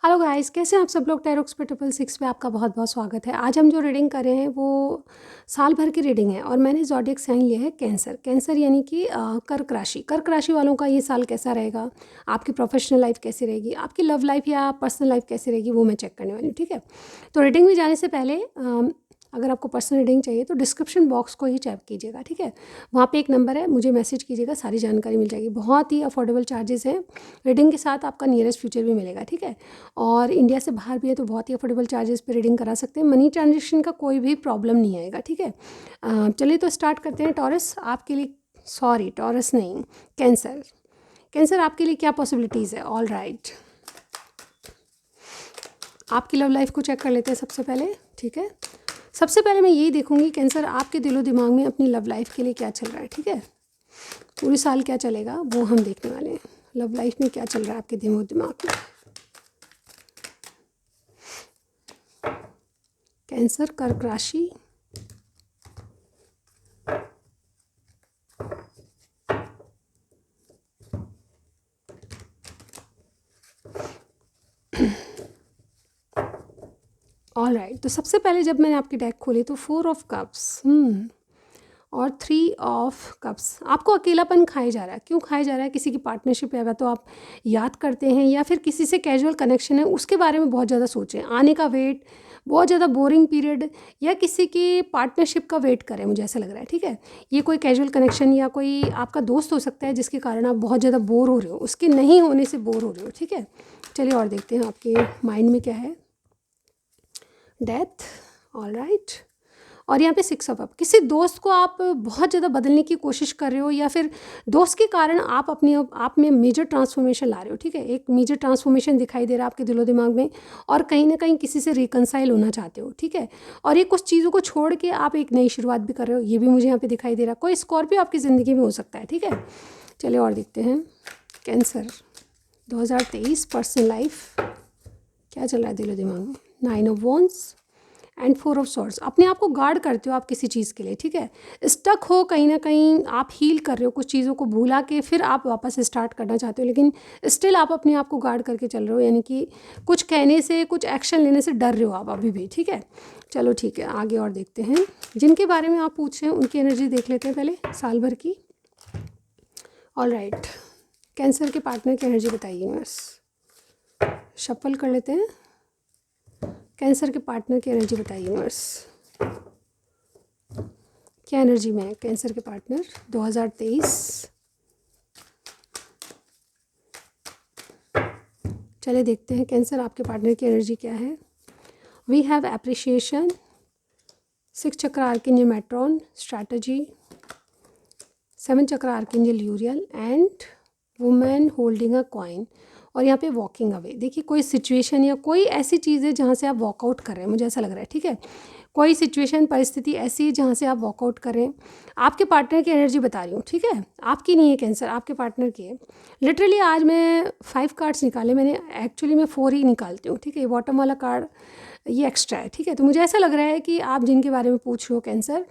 Hello guys, कैसे हैं आप सब लोग। टैरो एक्सपर्ट 666 पे आपका बहुत बहुत स्वागत है। आज हम जो रीडिंग कर रहे हैं वो साल भर की रीडिंग है और मैंने ज़ोडिएक साइन लिया है कैंसर। कैंसर यानी कि कर्क राशि। कर्क राशि वालों का ये साल कैसा रहेगा, आपकी प्रोफेशनल लाइफ कैसी रहेगी, आपकी लव लाइफ या पर्सनल लाइफ कैसी रहेगी, वो मैं चेक करने वाली हूँ। ठीक है, तो रीडिंग में जाने से पहले अगर आपको पर्सनल रीडिंग चाहिए तो डिस्क्रिप्शन बॉक्स को ही चेक कीजिएगा। ठीक है, वहाँ पे एक नंबर है, मुझे मैसेज कीजिएगा, सारी जानकारी मिल जाएगी। बहुत ही अफोर्डेबल चार्जेस हैं। रीडिंग के साथ आपका नियरेस्ट फ्यूचर भी मिलेगा। ठीक है, और इंडिया से बाहर भी है तो बहुत ही अफोर्डेबल चार्जेस पे रीडिंग करा सकते हैं। मनी ट्रांजेक्शन का कोई भी प्रॉब्लम नहीं आएगा। ठीक है, चलिए तो स्टार्ट करते हैं। टॉरस आपके लिए, सॉरी टॉरस नहीं, कैंसर। कैंसर आपके लिए क्या पॉसिबिलिटीज़ है। ऑल राइट, आपकी लव लाइफ को चेक कर लेते हैं सबसे पहले। ठीक है, सबसे पहले मैं यही देखूंगी कैंसर आपके दिलो दिमाग में अपनी लव लाइफ के लिए क्या चल रहा है। ठीक है, पूरे साल क्या चलेगा वो हम देखने वाले हैं। लव लाइफ में क्या चल रहा है आपके दिलो दिमाग में। कैंसर कर्क राशि, ऑल राइट। तो सबसे पहले जब मैंने आपकी डेक खोली तो 4 ऑफ कप्स और 3 ऑफ कप्स। आपको अकेलापन खाया जा रहा है। क्यों खाया जा रहा है? किसी की पार्टनरशिप है तो आप याद करते हैं, या फिर किसी से कैजुअल कनेक्शन है उसके बारे में बहुत ज़्यादा सोचें। आने का वेट, बहुत ज़्यादा बोरिंग पीरियड, या किसी की पार्टनरशिप का वेट करें, मुझे ऐसा लग रहा है। ठीक है, ये कोई कैजुअल कनेक्शन या कोई आपका दोस्त हो सकता है जिसके कारण आप बहुत ज़्यादा बोर हो रहे हो, उसके नहीं होने से बोर हो रहे हो। ठीक है, चलिए और देखते हैं आपके माइंड में क्या है। Death, all right. और यहाँ पे 6 ऑफ अप। किसी दोस्त को आप बहुत ज़्यादा बदलने की कोशिश कर रहे हो, या फिर दोस्त के कारण आप अपने आप में मेजर ट्रांसफॉर्मेशन ला रहे हो। ठीक है, एक मेजर ट्रांसफॉर्मेशन दिखाई दे रहा है आपके दिलो दिमाग में, और कहीं ना कहीं किसी से रिकनसाइल होना चाहते हो। ठीक है, और ये कुछ चीज़ों को छोड़ के आप एक नई शुरुआत भी कर रहे हो, ये भी मुझे यहाँ पे दिखाई दे रहा है। कोई स्कॉर्पियो आपकी ज़िंदगी में हो सकता है। ठीक है, चलिए और देखते हैं कैंसर 2023 पर्सनल लाइफ क्या चल रहा है दिलो दिमाग में। 9 of wands and 4 of swords. अपने आप को गार्ड करते हो आप किसी चीज़ के लिए। ठीक है, स्टक हो कहीं ना कहीं, आप हील कर रहे हो, कुछ चीज़ों को भूला के फिर आप वापस स्टार्ट करना चाहते हो, लेकिन स्टिल आप अपने आप को गार्ड करके चल रहे हो, यानी कि कुछ कहने से, कुछ एक्शन लेने से डर रहे हो आप अभी भी। ठीक है, चलो ठीक है, आगे और देखते हैं। जिनके बारे में आप पूछ रहे हैं उनकी एनर्जी देख लेते हैं पहले साल भर की। ऑल राइट, कैंसर के पार्टनर की एनर्जी बताइए। बस शफल कर लेते हैं। कैंसर के पार्टनर की एनर्जी बताइए बस, क्या एनर्जी में है कैंसर के पार्टनर 2023। चले देखते हैं कैंसर आपके पार्टनर की एनर्जी क्या है। वी हैव एप्रिशिएशन, 6 चक्र आर्कएंजल मेट्रॉन, स्ट्रैटेजी, 7 चक्र archangel यूरियल and women holding a coin. और यहाँ पे वॉकिंग अवे। देखिए, कोई सिचुएशन या कोई ऐसी चीज़ है जहाँ से आप वॉकआउट कर रहे हैं, मुझे ऐसा लग रहा है। ठीक है, कोई सिचुएशन, परिस्थिति ऐसी है जहाँ से आप वॉकआउट करें। आपके पार्टनर की एनर्जी बता रही हूँ। ठीक है, आपकी नहीं है कैंसर, आपके पार्टनर की है। लिटरली आज मैं 5 कार्ड्स निकाले मैंने, एक्चुअली मैं 4 ही निकालती हूँ। ठीक है, ये बॉटम वाला कार्ड ये एक्स्ट्रा है। ठीक है, तो मुझे ऐसा लग रहा है कि आप जिनके बारे में पूछ रहे हो कैंसर,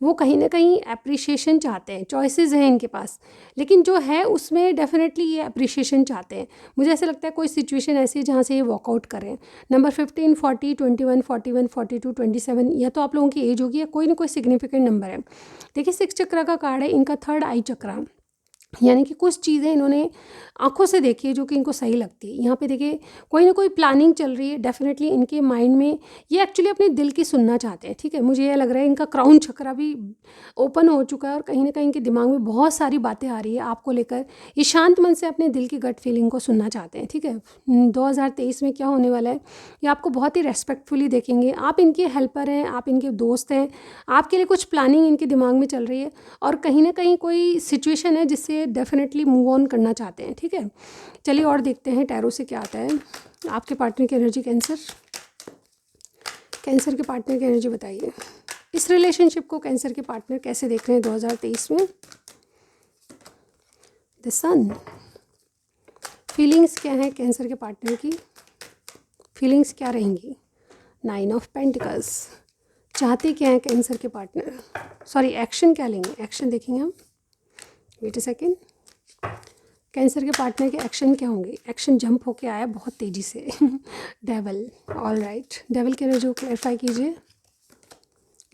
वो कहीं ना कहीं अप्रिशिएशन चाहते हैं। चॉइसेस हैं इनके पास, लेकिन जो है उसमें डेफिनेटली ये अप्रिशिएशन चाहते हैं। मुझे ऐसा लगता है कोई सिचुएशन ऐसी है जहाँ से ये वॉकआउट करें। नंबर 15, 40, 21, 41, 42, 27, या तो आप लोगों की एज होगी या कोई ना कोई सिग्निफिकेंट नंबर है। देखिए, 6 चक्र का कार्ड है, इनका 3rd आई चक्र, यानी कि कुछ चीज़ें इन्होंने आंखों से देखी है जो कि इनको सही लगती है। यहाँ पे देखिए, कोई ना कोई प्लानिंग चल रही है डेफिनेटली इनके माइंड में। ये एक्चुअली अपने दिल की सुनना चाहते हैं। ठीक है, मुझे ये लग रहा है इनका क्राउन चक्रा भी ओपन हो चुका है, और कहीं ना कहीं इनके दिमाग में बहुत सारी बातें आ रही है आपको लेकर। ये शांत मन से अपने दिल की गट फीलिंग को सुनना चाहते हैं। ठीक है, 2023 में क्या होने वाला है, ये आपको बहुत ही रेस्पेक्टफुली देखेंगे। आप इनके हेल्पर हैं, आप इनके दोस्त हैं, आपके लिए कुछ प्लानिंग इनके दिमाग में चल रही है, और कहीं ना कहीं कोई सिचुएशन है जिससे डेफिनेटली मूव ऑन करना चाहते हैं। ठीक है, चलिए और देखते हैं टैरो से क्या आता है। आपके पार्टनर की एनर्जी कैंसर, कैंसर के पार्टनर की एनर्जी बताइए। इस रिलेशनशिप को कैंसर के पार्टनर कैसे देख रहे हैं 2023 में। द सन, फीलिंग्स क्या है कैंसर के पार्टनर की, फीलिंग्स क्या रहेंगी। 9 ऑफ पेंटिकल्स, चाहते क्या है कैंसर के पार्टनर, सॉरी एक्शन क्या लेंगे, एक्शन देखेंगे हम। Wait a second. कैंसर के पार्टनर के एक्शन क्या होंगे? एक्शन जंप होके आया बहुत तेज़ी से डेविल, ऑल राइट, डेविल के एनर्जी को क्लैरिफाई कीजिए।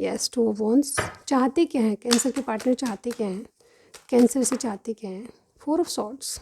Yes, 2 of wands. चाहते क्या हैं कैंसर के पार्टनर? चाहते क्या हैं कैंसर से? चाहते क्या हैं? 4 ऑफ सॉर्ड्स।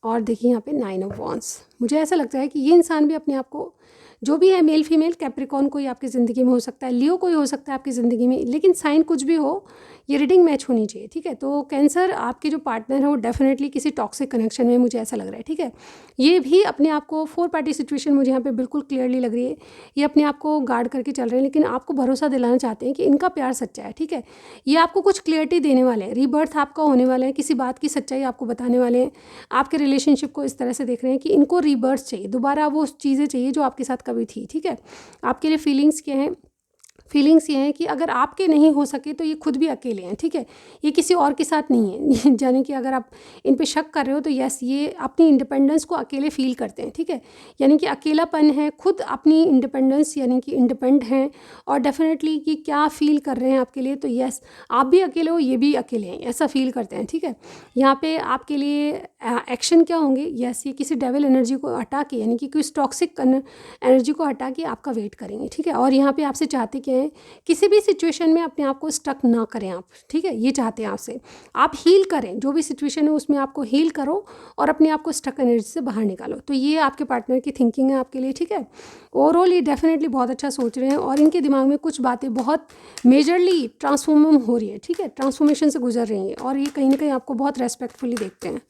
और देखिए यहाँ पे 9 ऑफ वॉन्ड्स। मुझे ऐसा लगता है कि ये इंसान भी अपने आप को, जो भी है मेल फीमेल, कैप्रिकॉर्न कोई आपकी ज़िंदगी में हो सकता है, लियो कोई हो सकता है आपकी ज़िंदगी में, लेकिन साइन कुछ भी हो, ये रीडिंग मैच होनी चाहिए, ठीक है। तो कैंसर आपके जो पार्टनर है वो डेफिनेटली किसी टॉक्सिक कनेक्शन में, मुझे ऐसा लग रहा है, ठीक है। ये भी अपने आप को 4 पार्टी सिचुएशन मुझे यहाँ पे बिल्कुल क्लियरली लग रही है। ये अपने आप को गार्ड करके चल रहे हैं, लेकिन आपको भरोसा दिलाना चाहते हैं कि इनका प्यार सच्चा है, ठीक है। ये आपको कुछ क्लियरिटी देने वाले हैं, रीबर्थ आपका होने वाला है, किसी बात की सच्चाई आपको बताने वाले हैं। आपके रिलेशनशिप को इस तरह से देख रहे हैं कि इनको रीबर्थ चाहिए, दोबारा वो चीज़ें चाहिए जो आपके साथ कभी थी, ठीक है। आपके लिए फीलिंग्स क्या हैं? फीलिंग्स ये हैं कि अगर आपके नहीं हो सके तो ये खुद भी अकेले हैं, ठीक है। ये किसी और के साथ नहीं है यानी कि अगर आप इन पे शक कर रहे हो तो यस, ये अपनी इंडिपेंडेंस को अकेले फील करते हैं, ठीक है। यानी कि अकेलापन है, खुद अपनी इंडिपेंडेंस यानी कि इंडिपेंडेंट हैं, और डेफिनेटली कि क्या फील कर रहे हैं आपके लिए, तो यस, आप भी अकेले हो, ये भी अकेले हैं, ऐसा फील करते हैं, ठीक है। यहाँ पे आपके लिए एक्शन क्या होंगे? यस, ये किसी डेविल एनर्जी को हटा के, यानी कि किसी टॉक्सिक एनर्जी को हटा के आपका वेट करेंगे, ठीक है। और यहाँ पे आपसे चाहते क्या हैं? किसी भी सिचुएशन में अपने आप को स्टक ना करें आप, ठीक है। ये चाहते हैं आपसे, आप हील करें, जो भी सिचुएशन है उसमें आपको हील करो और अपने आप को स्टक एनर्जी से बाहर निकालो। तो ये आपके पार्टनर की थिंकिंग है आपके लिए, ठीक है। ओवरऑल ये डेफिनेटली बहुत अच्छा सोच रहे हैं, और इनके दिमाग में कुछ बातें बहुत मेजरली ट्रांसफॉर्म हो रही है, ठीक है, ट्रांसफॉर्मेशन से गुजर रही हैं, और ये कहीं ना कहीं आपको बहुत रेस्पेक्टफुली देखते हैं।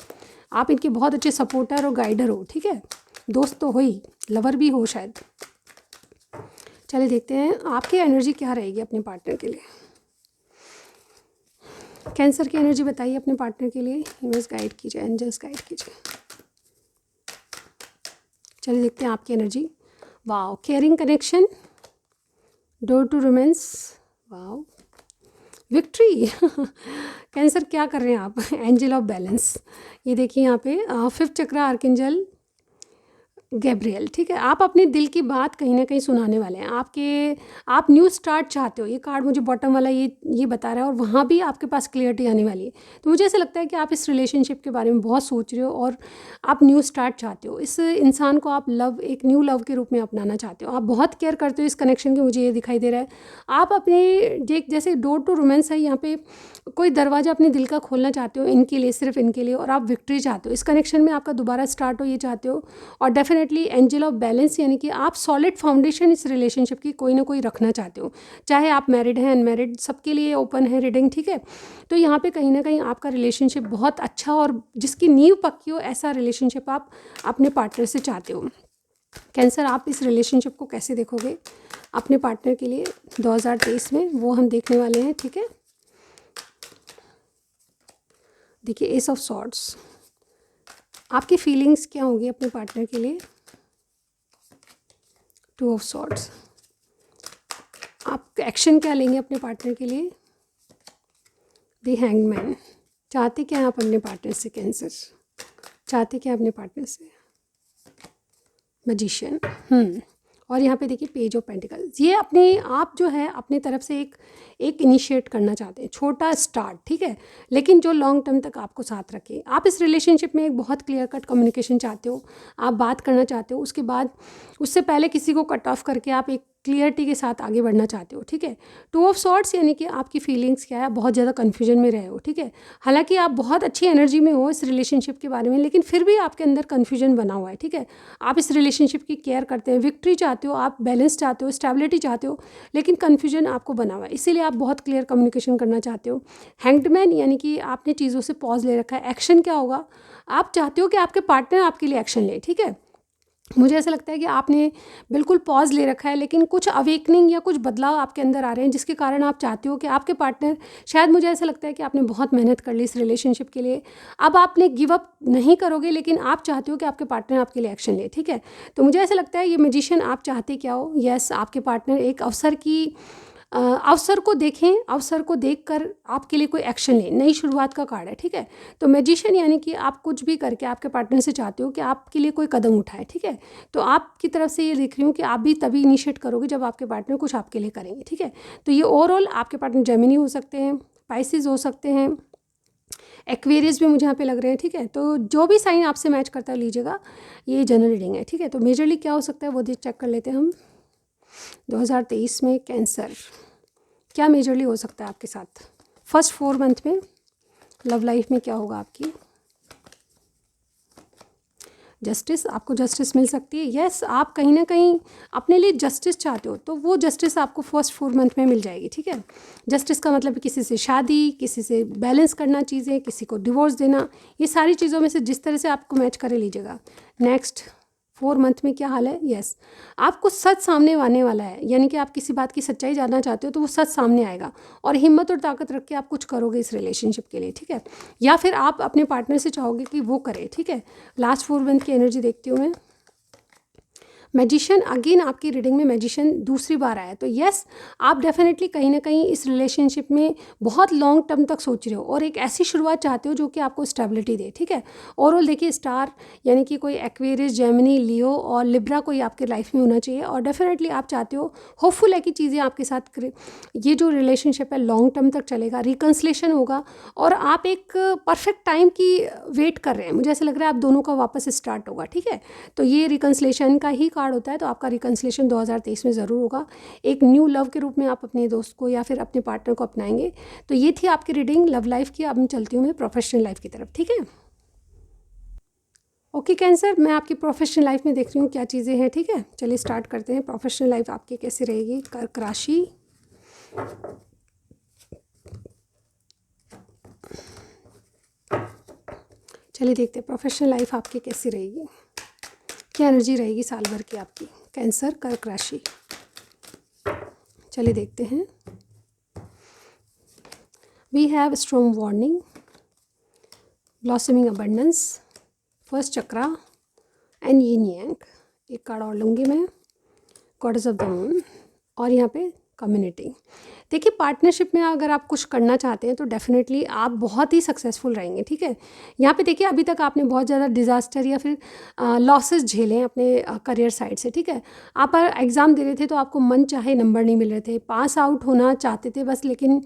आप इनके बहुत अच्छे सपोर्टर और गाइडर हो, ठीक है। दोस्त तो हो ही, लवर भी हो शायद। चलिए देखते हैं आपकी एनर्जी क्या रहेगी अपने पार्टनर के लिए। कैंसर की एनर्जी बताइए अपने पार्टनर के लिए। यूनिवर्स गाइड कीजिए, एंजल्स गाइड कीजिए। चलिए देखते हैं आपकी energy. Wow, caring connection, door to romance, wow, victory cancer क्या कर रहे हैं आप? Angel of balance. ये देखिए यहाँ पे 5th चक्र आर्कएंजल गैब्रियल, ठीक है। आप अपने दिल की बात कहीं ना कहीं सुनाने वाले हैं। आप न्यू स्टार्ट चाहते हो, ये कार्ड मुझे बॉटम वाला ये बता रहा है, और वहाँ भी आपके पास क्लियरिटी आने वाली है। तो मुझे ऐसा लगता है कि आप इस रिलेशनशिप के बारे में बहुत सोच रहे हो, और आप न्यू स्टार्ट चाहते हो। इस इंसान को आप एक न्यू लव के रूप में अपनाना चाहते हो। आप बहुत केयर करते हो इस कनेक्शन की, मुझे ये दिखाई दे रहा है। आप अपने जैसे डोर टू रोमांस है, यहाँ पे कोई दरवाज़ा अपने दिल का खोलना चाहते हो इनके लिए, सिर्फ इनके लिए, और आप विक्ट्री चाहते हो इस कनेक्शन में, आपका दोबारा स्टार्ट हो ये चाहते हो। और डेफिनेटली एंजल ऑफ बैलेंस, यानी कि आप सॉलिड फाउंडेशन इस रिलेशनशिप की कोई ना कोई रखना चाहते हो, चाहे आप मैरिड हैं अनमैरिड, सबके लिए ओपन है रीडिंग, ठीक है। तो यहाँ पे कहीं ना कहीं आपका रिलेशनशिप बहुत अच्छा और जिसकी नींव पक्की हो, ऐसा रिलेशनशिप आप अपने पार्टनर से चाहते हो। कैंसर, आप इस रिलेशनशिप को कैसे देखोगे अपने पार्टनर के लिए 2023 में, वो हम देखने वाले हैं, ठीक है। देखिए एस ऑफ सॉर्ड्स, आपकी फीलिंग्स क्या होगी अपने पार्टनर के लिए। 2 ऑफ सॉर्ड्स, आप एक्शन क्या लेंगे अपने पार्टनर के लिए। द हैंगमैन, चाहते क्या हैं आप अपने पार्टनर से? कैंसर चाहते क्या अपने पार्टनर से? मैजिशियन, और यहाँ पे देखिए पेज ऑफ पेंटिकल्स। ये अपने आप जो है अपनी तरफ से एक इनिशिएट करना चाहते हैं, छोटा स्टार्ट, ठीक है, लेकिन जो लॉन्ग टर्म तक आपको साथ रखे। आप इस रिलेशनशिप में एक बहुत क्लियर कट कम्युनिकेशन चाहते हो, आप बात करना चाहते हो, उसके बाद उससे पहले किसी को कट ऑफ करके आप एक क्लियरिटी के साथ आगे बढ़ना चाहते हो, ठीक है। 2 ऑफ सॉर्ड्स, यानी कि आपकी फीलिंग्स क्या है, बहुत ज़्यादा कन्फ्यूजन में रहे हो, ठीक है। हालांकि आप बहुत अच्छी एनर्जी में हो इस रिलेशनशिप के बारे में, लेकिन फिर भी आपके अंदर कन्फ्यूजन बना हुआ है, ठीक है। आप इस रिलेशनशिप की केयर करते हैं, विक्ट्री चाहते हो, आप बैलेंस चाहते हो, स्टेबिलिटी चाहते हो, लेकिन कन्फ्यूजन आपको बना हुआ है, इसीलिए आप बहुत क्लियर कम्युनिकेशन करना चाहते हो। हैंग्डमैन, यानी कि आपने चीज़ों से पॉज ले रखा है। एक्शन क्या होगा? आप चाहते हो कि आपके पार्टनर आपके लिए एक्शन ले, ठीक है। मुझे ऐसा लगता है कि आपने बिल्कुल पॉज ले रखा है, लेकिन कुछ अवेकनिंग या कुछ बदलाव आपके अंदर आ रहे हैं, जिसके कारण आप चाहते हो कि आपके पार्टनर, शायद मुझे ऐसा लगता है कि आपने बहुत मेहनत कर ली इस रिलेशनशिप के लिए, अब आपने गिव अप नहीं करोगे, लेकिन आप चाहते हो कि आपके पार्टनर आपके लिए एक्शन ले, ठीक है। तो मुझे ऐसा लगता है ये मैजिशियन, आप चाहते क्या हो? यस, आपके पार्टनर एक अवसर को देखें, अवसर को देखकर आपके लिए कोई एक्शन ले, नई शुरुआत का कार्ड है, ठीक है। तो मैजिशियन, यानी कि आप कुछ भी करके आपके पार्टनर से चाहते हो कि आपके लिए कोई कदम उठाए, ठीक है। तो आपकी तरफ से ये देख रही हूँ कि आप भी तभी इनिशिएट करोगे जब आपके पार्टनर कुछ आपके लिए करेंगे, ठीक है। तो ये ओवरऑल आपके पार्टनर जेमिनी हो सकते हैं, स्पाइसेस हो सकते हैं, एक्वेरियस भी मुझे यहाँ पे लग रहे हैं, ठीक है। तो जो भी साइन आपसे मैच करता है लीजिएगा, ये जनरल रीडिंग है, ठीक है। तो मेजरली क्या हो सकता है वो चेक कर लेते हैं हम। 2023 में कैंसर क्या मेजरली हो सकता है आपके साथ, फर्स्ट 4 मंथ में लव लाइफ में क्या होगा आपकी। जस्टिस, आपको जस्टिस मिल सकती है। यस, आप कहीं ना कहीं अपने लिए जस्टिस चाहते हो, तो वो जस्टिस आपको फर्स्ट 4 मंथ में मिल जाएगी, ठीक है। जस्टिस का मतलब किसी से शादी, किसी से बैलेंस करना चीज़ें, किसी को डिवोर्स देना, ये सारी चीज़ों में से जिस तरह से आपको मैच करे लीजिएगा। नेक्स्ट 4 मंथ में क्या हाल है। यस, आपको सच सामने आने वाला है, यानी कि आप किसी बात की सच्चाई जानना चाहते हो तो वो सच सामने आएगा, और हिम्मत और ताकत रख के आप कुछ करोगे इस रिलेशनशिप के लिए, ठीक है। या फिर आप अपने पार्टनर से चाहोगे कि वो करे, ठीक है। लास्ट 4 मंथ की एनर्जी देखती हूँ मैं। मैजिशियन, अगेन आपकी रीडिंग में मैजिशियन दूसरी बार आया, तो यस, आप डेफिनेटली कहीं ना कहीं इस रिलेशनशिप में बहुत लॉन्ग टर्म तक सोच रहे हो और एक ऐसी शुरुआत चाहते हो जो कि आपको स्टेबिलिटी दे, ठीक है। ओवरऑल देखिए स्टार, यानी कि कोई एक्वेरियस, जेमिनी, लियो और लिब्रा कोई आपके लाइफ में होना चाहिए, और डेफिनेटली आप चाहते हो, होपफुल है कि चीज़ें आपके साथ ये जो रिलेशनशिप है लॉन्ग टर्म तक चलेगा, रिकन्सिलेशन होगा, और आप एक परफेक्ट टाइम की वेट कर रहे हैं। मुझे ऐसा लग रहा है आप दोनों का वापस स्टार्ट होगा, ठीक है। तो ये रिकन्सिलेशन का ही कार्ड होता है, तो आपका रिकन्सिलेशन 2023 में ज़रूर होगा। एक न्यू लव के रूप में आप अपने दोस्त को या फिर अपने पार्टनर को अपनाएंगे। तो ये थी आपकी रीडिंग लव लाइफ की। अब मैं चलती हूँ मैं प्रोफेशनल लाइफ की तरफ, ठीक है। ओके कैंसर, मैं आपकी प्रोफेशनल लाइफ में देख रही हूँ क्या चीज़ें हैं, ठीक है। चलिए स्टार्ट करते हैं। प्रोफेशनल लाइफ आपकी कैसी रहेगी। कर्क राशि, चलिए देखते हैं प्रोफेशनल लाइफ आपकी कैसी रहेगी, क्या एनर्जी रहेगी साल भर की आपकी। कैंसर, कर्क राशि, चलिए देखते हैं। We have strong warning, blossoming abundance, first chakra and yin yang. एक कार्ड और लूँगी मैं, गॉडेस ऑफ द मून, और यहाँ पे कम्युनिटी। देखिए पार्टनरशिप में अगर आप कुछ करना चाहते हैं तो डेफिनेटली आप बहुत ही सक्सेसफुल रहेंगे, ठीक है। यहाँ पे देखिए अभी तक आपने बहुत ज़्यादा डिज़ास्टर या फिर लॉसेस झेले हैं अपने करियर साइड से, ठीक है। आप एग्ज़ाम दे रहे थे तो आपको मन चाहे नंबर नहीं मिल रहे थे, पास आउट होना चाहते थे बस, लेकिन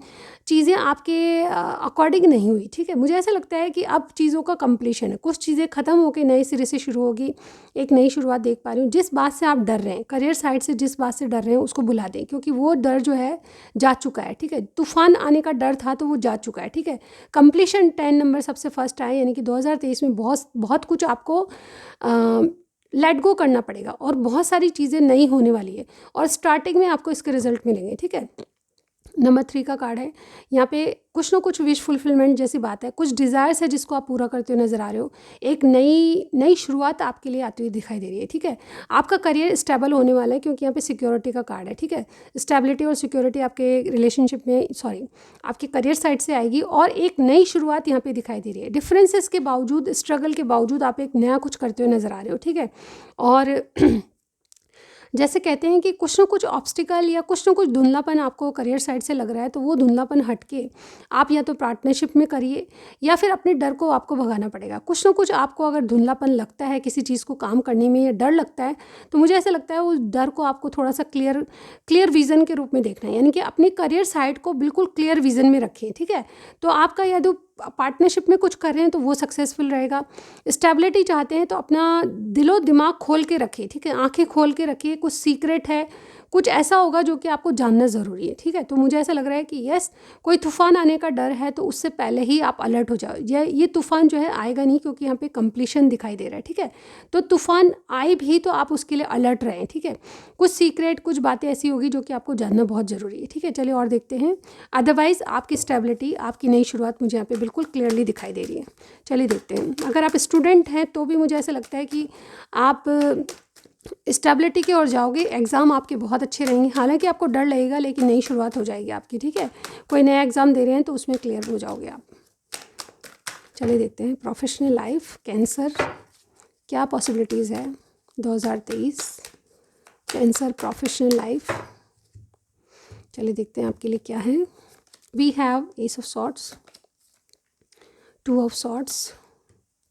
चीज़ें आपके अकॉर्डिंग नहीं हुई, ठीक है। मुझे ऐसा लगता है कि अब चीज़ों का कंप्लीशन है, कुछ चीज़ें ख़त्म होकर नए सिरे से शुरू होगी, एक नई शुरुआत देख पा रही हूँ। जिस बात से आप डर रहे हैं, करियर साइड से जिस बात से डर रहे हैं उसको भुला दें, क्योंकि वो डर जो है जा चुका है, ठीक है। तूफान आने का डर था तो वो जा चुका है, ठीक है। कंप्लीशन 10 नंबर सबसे फर्स्ट आए, यानी कि 2023 में बहुत बहुत कुछ आपको लेट गो करना पड़ेगा, और बहुत सारी चीज़ें नई होने वाली है, और स्टार्टिंग में आपको इसके रिजल्ट मिलेंगे, ठीक है। नंबर 3 का कार्ड है। यहाँ पे कुछ ना कुछ विश फुलफिलमेंट जैसी बात है, कुछ डिज़ायर्स है जिसको आप पूरा करते हुए नजर आ रहे हो। एक नई शुरुआत आपके लिए आती हुई दिखाई दे रही है, ठीक है। आपका करियर स्टेबल होने वाला है, क्योंकि यहाँ पे सिक्योरिटी का कार्ड है, ठीक है। स्टेबिलिटी और सिक्योरिटी आपके रिलेशनशिप में, सॉरी, आपके करियर साइड से आएगी, और एक नई शुरुआत यहाँ पे दिखाई दे रही है। डिफरेंसेस के बावजूद, स्ट्रगल के बावजूद आप एक नया कुछ करते हुए नजर आ रहे हो, ठीक है। और जैसे कहते हैं कि कुछ ना कुछ ऑब्स्टिकल या कुछ ना कुछ धुंधलापन आपको करियर साइड से लग रहा है, तो वो धुंधलापन हट के आप या तो पार्टनरशिप में करिए, या फिर अपने डर को आपको भगाना पड़ेगा। कुछ ना कुछ आपको अगर धुंधलापन लगता है किसी चीज़ को काम करने में, या डर लगता है, तो मुझे ऐसा लगता है उस डर को आपको थोड़ा सा क्लियर विज़न के रूप में देखना है, यानी कि अपनी करियर साइड को बिल्कुल क्लियर विज़न में रखिए, ठीक है। तो आपका यदि पार्टनरशिप में कुछ कर रहे हैं तो वो सक्सेसफुल रहेगा। स्टेबिलिटी चाहते हैं तो अपना दिलो दिमाग खोल के रखिए, ठीक है, आंखें खोल के रखिए। कुछ सीक्रेट है, कुछ ऐसा होगा जो कि आपको जानना ज़रूरी है, ठीक है। तो मुझे ऐसा लग रहा है कि यस, कोई तूफान आने का डर है तो उससे पहले ही आप अलर्ट हो जाओ। ये तूफान जो है आएगा नहीं, क्योंकि यहाँ पे कंप्लीशन दिखाई दे रहा है, ठीक है। तो तूफान आए भी तो आप उसके लिए अलर्ट रहें, ठीक है। कुछ सीक्रेट, कुछ बातें ऐसी होगी जो कि आपको जानना बहुत ज़रूरी है, ठीक है। चलिए और देखते हैं। अदरवाइज़ आपकी स्टेबिलिटी, आपकी नई शुरुआत मुझे यहाँ पे बिल्कुल क्लियरली दिखाई दे रही है। चलिए देखते हैं। अगर आप स्टूडेंट हैं तो भी मुझे ऐसा लगता है कि आप स्टेबिलिटी की ओर जाओगे। एग्ज़ाम आपके बहुत अच्छे रहेंगे, हालांकि आपको डर लगेगा, लेकिन नई शुरुआत हो जाएगी आपकी, ठीक है। कोई नया एग्ज़ाम दे रहे हैं तो उसमें क्लियर हो जाओगे आप। चलिए देखते हैं प्रोफेशनल लाइफ कैंसर, क्या पॉसिबिलिटीज़ है 2023 कैंसर प्रोफेशनल लाइफ। चलिए देखते हैं आपके लिए क्या है। We have ace of swords, 2 of swords,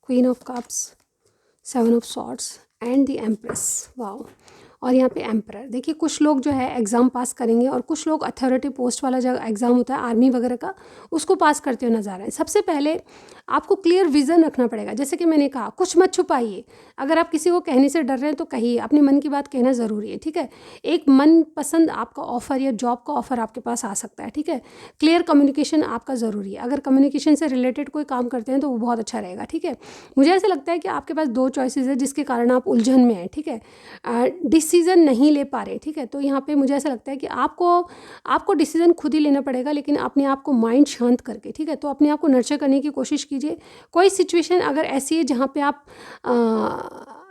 queen of cups, 7 of swords and the empress. Wow. और यहाँ पे एम्परर। देखिए कुछ लोग जो है एग्ज़ाम पास करेंगे और कुछ लोग अथॉरिटी पोस्ट वाला जो एग्ज़ाम होता है आर्मी वगैरह का, उसको पास करते हुए नजर आ रहे हैं। सबसे पहले आपको क्लियर विज़न रखना पड़ेगा। जैसे कि मैंने कहा, कुछ मत छुपाइए। अगर आप किसी को कहने से डर रहे हैं तो कहिए, अपने मन की बात कहना ज़रूरी है, ठीक है। एक मन पसंद आपका ऑफ़र या जॉब का ऑफ़र आपके पास आ सकता है, ठीक है। क्लियर कम्युनिकेशन आपका ज़रूरी है। अगर कम्युनिकेशन से रिलेटेड कोई काम करते हैं तो वो बहुत अच्छा रहेगा, ठीक है। मुझे ऐसा लगता है कि आपके पास 2 चॉइसेस है जिसके कारण आप उलझन में हैं, ठीक है। डिसीज़न नहीं ले पा रहे, ठीक है। तो यहाँ पे मुझे ऐसा लगता है कि आपको डिसीज़न खुद ही लेना पड़ेगा, लेकिन अपने आप को माइंड शांत करके, ठीक है। तो अपने आप को नर्चर करने की कोशिश कीजिए। कोई सिचुएशन अगर ऐसी है जहाँ पे आप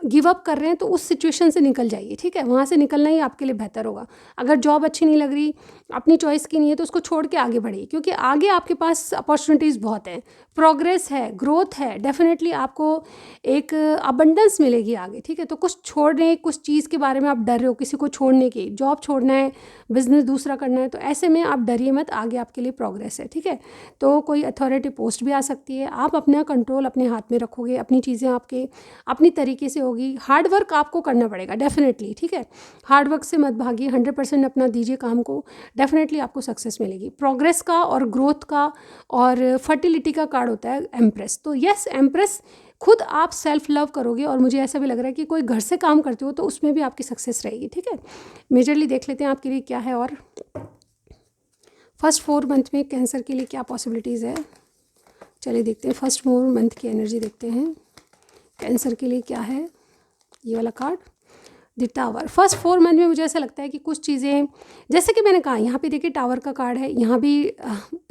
गिव अप कर रहे हैं तो उस सिचुएशन से निकल जाइए, ठीक है। वहाँ से निकलना ही आपके लिए बेहतर होगा। अगर जॉब अच्छी नहीं लग रही, अपनी चॉइस की नहीं है, तो उसको छोड़ के आगे बढ़िए, क्योंकि आगे आपके पास अपॉर्चुनिटीज़ बहुत हैं, प्रोग्रेस है, ग्रोथ है। डेफिनेटली आपको एक अबंडेंस मिलेगी आगे, ठीक है। तो कुछ छोड़ने, कुछ चीज़ के बारे में आप डर रहे हो, किसी को छोड़ने की, जॉब छोड़ना है, बिजनेस दूसरा करना है, तो ऐसे में आप डरिए मत, आगे आपके लिए प्रोग्रेस है, ठीक है। तो कोई अथॉरिटी पोस्ट भी आ सकती है। आप अपना कंट्रोल अपने हाथ में रखोगे, अपनी चीज़ें आपके अपनी तरीके से होगी। हार्ड वर्क आपको करना पड़ेगा डेफिनेटली, ठीक है। हार्ड वर्क से मत भागिए, 100% अपना दीजिए काम को, डेफिनेटली आपको सक्सेस मिलेगी। प्रोग्रेस का और ग्रोथ का और फर्टिलिटी का कार्ड होता है एम्प्रेस। तो यस, एम्प्रेस खुद आप सेल्फ लव करोगे, और मुझे ऐसा भी लग रहा है कि कोई घर से काम करते हो तो उसमें भी आपकी सक्सेस रहेगी, ठीक है। मेजरली देख लेते हैं आपके लिए क्या है। और फर्स्ट 4 मंथ में कैंसर के लिए क्या पॉसिबिलिटीज़ है, चलिए देखते हैं। फर्स्ट 4 मंथ की एनर्जी देखते हैं कैंसर के लिए क्या है। ये वाला card, the tower. First 4 month में मुझे ऐसा लगता है कि कुछ चीज़ें, जैसे कि मैंने कहा, यहाँ पे देखिए टावर का कार्ड है, यहाँ भी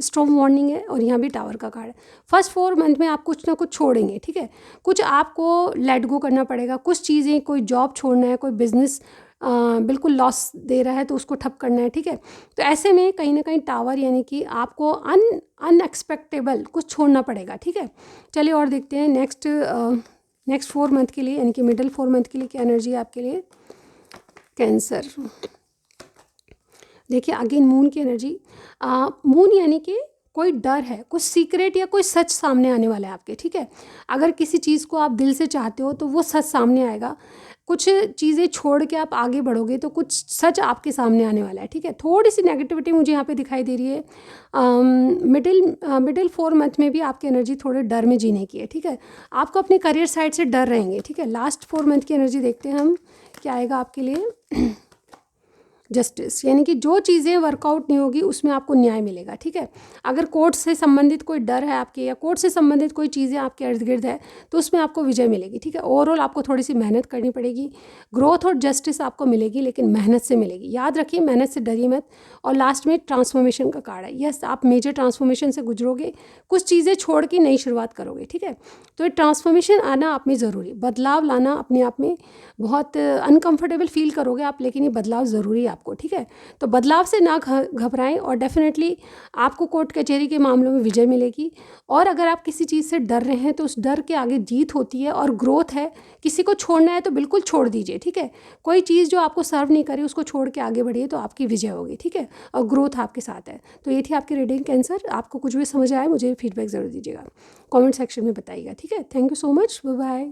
स्टॉर्म वार्निंग है, और यहाँ भी टावर का कार्ड है। फर्स्ट 4 मंथ में आप कुछ ना कुछ छोड़ेंगे, ठीक है। कुछ आपको लेट गो करना पड़ेगा, कुछ चीज़ें, कोई जॉब छोड़ना है, कोई बिजनेस बिल्कुल लॉस दे रहा है तो उसको ठप करना है, ठीक है। तो ऐसे में कहीं ना कहीं टावर, यानी कि आपको अनएक्सपेक्टेबल कुछ छोड़ना पड़ेगा, ठीक है। चलिए और देखते हैं नेक्स्ट 4 मंथ के लिए, यानी कि मिडिल 4 मंथ के लिए क्या एनर्जी है आपके लिए कैंसर। देखिए अगेन मून की एनर्जी। मून यानी कि कोई डर है, कुछ सीक्रेट या कोई सच सामने आने वाला है आपके, ठीक है। अगर किसी चीज़ को आप दिल से चाहते हो तो वो सच सामने आएगा। कुछ चीज़ें छोड़ के आप आगे बढ़ोगे तो कुछ सच आपके सामने आने वाला है, ठीक है। थोड़ी सी नेगेटिविटी मुझे यहाँ पे दिखाई दे रही है। मिडिल 4 मंथ में भी आपकी एनर्जी थोड़े डर में जीने की है, ठीक है। आपको अपने करियर साइड से डर रहेंगे, ठीक है। लास्ट 4 मंथ की एनर्जी देखते हैं हम क्या आएगा आपके लिए। जस्टिस, यानी कि जो चीज़ें वर्कआउट नहीं होगी उसमें आपको न्याय मिलेगा, ठीक है। अगर कोर्ट से संबंधित कोई डर है आपके, या कोर्ट से संबंधित कोई चीज़ें आपके इर्द गिर्द है, तो उसमें आपको विजय मिलेगी, ठीक है। ओवरऑल आपको थोड़ी सी मेहनत करनी पड़ेगी। ग्रोथ और जस्टिस आपको मिलेगी, लेकिन मेहनत से मिलेगी, याद रखिए, मेहनत से डरिए मत। और लास्ट में ट्रांसफॉर्मेशन का कार्ड है। यस, आप मेजर ट्रांसफॉर्मेशन से गुजरोगे, कुछ चीज़ें छोड़ के नई शुरुआत करोगे, ठीक है। तो ये ट्रांसफॉर्मेशन आना आप में ज़रूरी, बदलाव लाना अपने आप में बहुत अनकंफर्टेबल फील करोगे आप, लेकिन ये बदलाव ज़रूरी है आपको, ठीक है। तो बदलाव से ना घबराएं, और डेफिनेटली आपको कोर्ट कचहरी के मामलों में विजय मिलेगी। और अगर आप किसी चीज़ से डर रहे हैं तो उस डर के आगे जीत होती है और ग्रोथ है। किसी को छोड़ना है तो बिल्कुल छोड़ दीजिए, ठीक है। कोई चीज़ जो आपको सर्व नहीं करे उसको छोड़ के आगे बढ़िए, तो आपकी विजय होगी, ठीक है। और ग्रोथ आपके साथ है। तो ये थी आपकी रीडिंग कैंसर। आपको कुछ भी समझ आए मुझे फीडबैक ज़रूर दीजिएगा, कमेंट सेक्शन में बताइएगा, ठीक है। Thank you so much, bye bye.